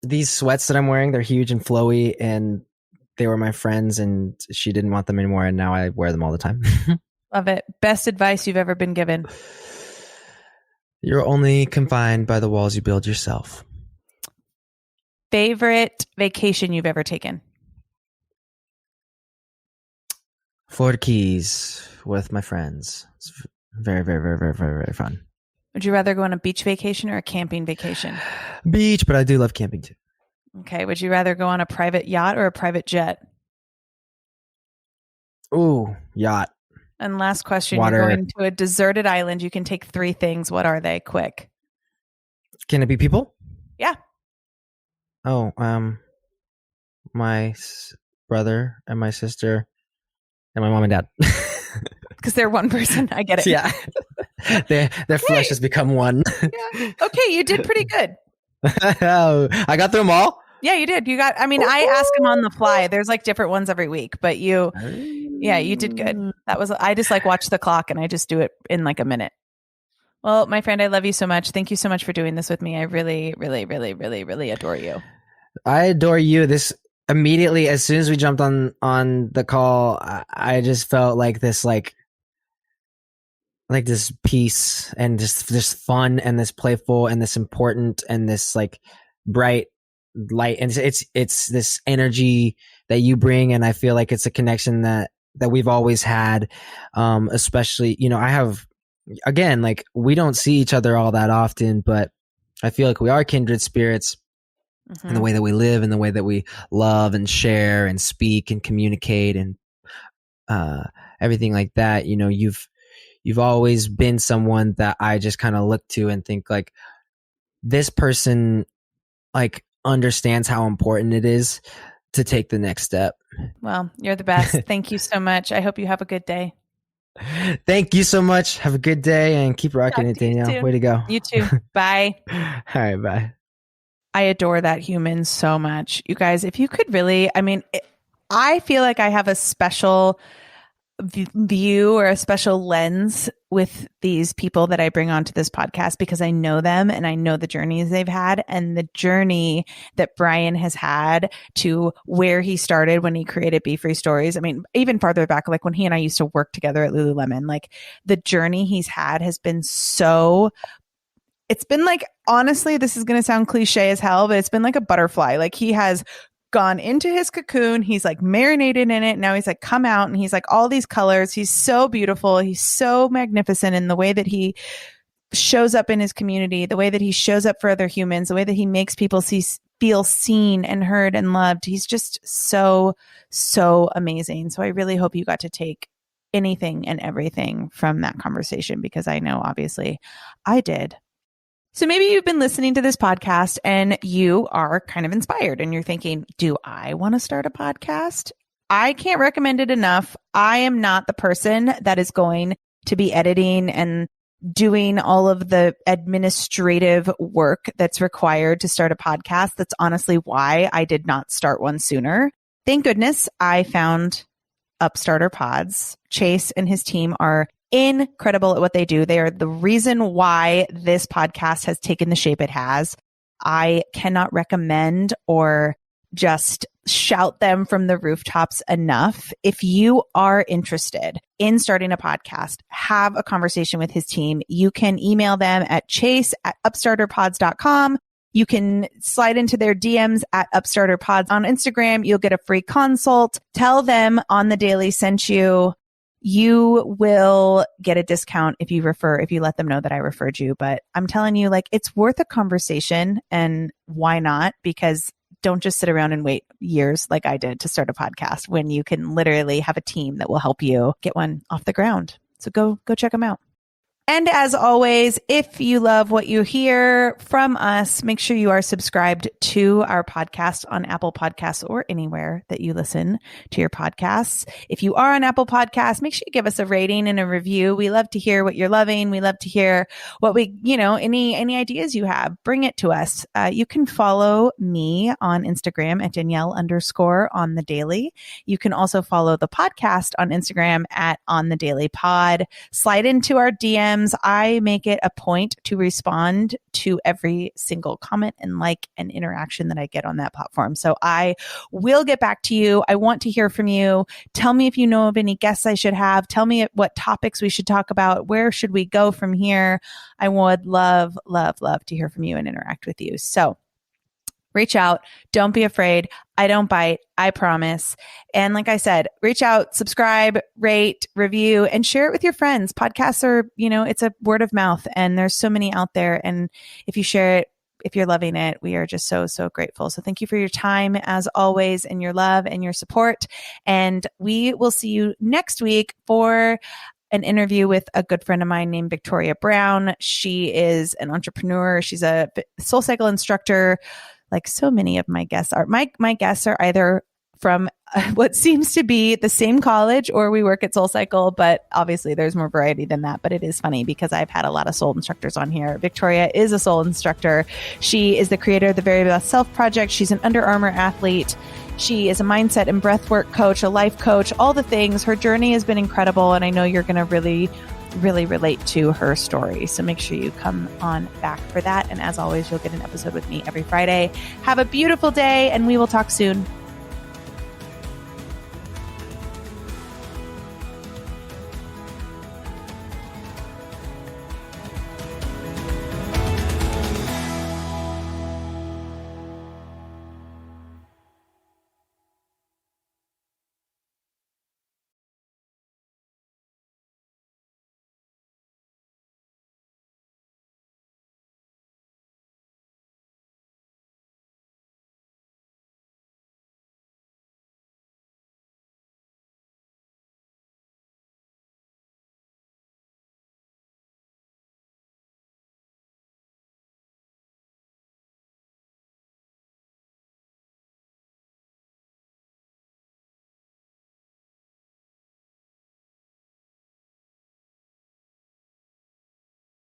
These sweats that I'm wearing, they're huge and flowy, and they were my friend's, and she didn't want them anymore, and now I wear them all the time. Love it. Best advice you've ever been given? You're only confined by the walls you build yourself. Favorite vacation you've ever taken? Florida Keys with my friends. It's very, very, very, very, very, very fun. Would you rather go on a beach vacation or a camping vacation? Beach, but I do love camping too. Okay. Would you rather go on a private yacht or a private jet? Ooh, yacht. And last question, Water. you're going to a deserted island. You can take 3 things. What are they? Quick. Can it be people? Yeah. Oh, my brother and my sister and my mom and dad. Because they're one person. I get it. Yeah. Their flesh has become one. Yeah. Okay, you did pretty good. I got through them all? Yeah, you did. I ask them on the fly. There's like different ones every week, but you did good. I just like watch the clock and I just do it in like a minute. Well, my friend, I love you so much. Thank you so much for doing this with me. I really, really, really, really, really adore you. I adore you. This immediately, as soon as we jumped on the call, I just felt like this, like this peace and just this fun and this playful and this important and this like bright light. And it's this energy that you bring. And I feel like it's a connection that we've always had. Especially, I have, again, like we don't see each other all that often, but I feel like we are kindred spirits in the way that we live and the way that we love and share and speak and communicate and everything like that. You've always been someone that I just kind of look to and think like this person like understands how important it is to take the next step. Well, you're the best. Thank you so much. I hope you have a good day. Thank you so much. Have a good day and keep rocking it, Danielle. Way to go. You too. Bye. All right. Bye. I adore that human so much. You guys, if you could really, I feel like I have a special view or a special lens with these people that I bring onto this podcast because I know them and I know the journeys they've had and the journey that Brian has had to where he started when he created Be Free Stories. Even farther back, like when he and I used to work together at Lululemon, like the journey he's had has been it's been like, honestly, this is going to sound cliche as hell, but it's been like a butterfly. Like he has gone into his cocoon. He's like marinated in it. Now he's like come out and he's like all these colors. He's so beautiful. He's so magnificent in the way that he shows up in his community, the way that he shows up for other humans, the way that he makes people feel seen and heard and loved. He's just so, so amazing. So I really hope you got to take anything and everything from that conversation because I know obviously I did. So maybe you've been listening to this podcast and you are kind of inspired and you're thinking, do I want to start a podcast? I can't recommend it enough. I am not the person that is going to be editing and doing all of the administrative work that's required to start a podcast. That's honestly why I did not start one sooner. Thank goodness I found Upstarter Pods. Chase and his team are incredible at what they do. They are the reason why this podcast has taken the shape it has. I cannot recommend or just shout them from the rooftops enough. If you are interested in starting a podcast, have a conversation with his team. You can email them at chase@upstarterpods.com. You can slide into their DMs at upstarterpods on Instagram. You'll get a free consult. Tell them On the Daily sent you. You will get a discount if you let them know that I referred you. But I'm telling you, like, it's worth a conversation, and why not? Because don't just sit around and wait years like I did to start a podcast when you can literally have a team that will help you get one off the ground. So go check them out. And as always, if you love what you hear from us, make sure you are subscribed to our podcast on Apple Podcasts or anywhere that you listen to your podcasts. If you are on Apple Podcasts, make sure you give us a rating and a review. We love to hear what you're loving. We love to hear what any ideas you have. Bring it to us. You can follow me on Instagram at Danielle_on-the-daily. You can also follow the podcast on Instagram at OnTheDailyPod. Slide into our DMs. I make it a point to respond to every single comment and like and interaction that I get on that platform. So I will get back to you. I want to hear from you. Tell me if you know of any guests I should have. Tell me what topics we should talk about. Where should we go from here? I would love, love, love to hear from you and interact with you. So reach out. Don't be afraid. I don't bite. I promise. And like I said, reach out, subscribe, rate, review, and share it with your friends. Podcasts are, it's a word of mouth, and there's so many out there. And if you share it if you're loving it, we are just so, so grateful. So thank you for your time as always, and your love and your support. And we will see you next week for an interview with a good friend of mine named Victoria Brown. She is an entrepreneur. She's a SoulCycle instructor. Like so many of my guests are. My guests are either from what seems to be the same college or we work at SoulCycle, but obviously there's more variety than that. But it is funny because I've had a lot of soul instructors on here. Victoria is a soul instructor. She is the creator of the Very Best Self Project. She's an Under Armour athlete. She is a mindset and breathwork coach, a life coach, all the things. Her journey has been incredible, and I know you're going to really relate to her story. So make sure you come on back for that. And as always, you'll get an episode with me every Friday. Have a beautiful day, and we will talk soon.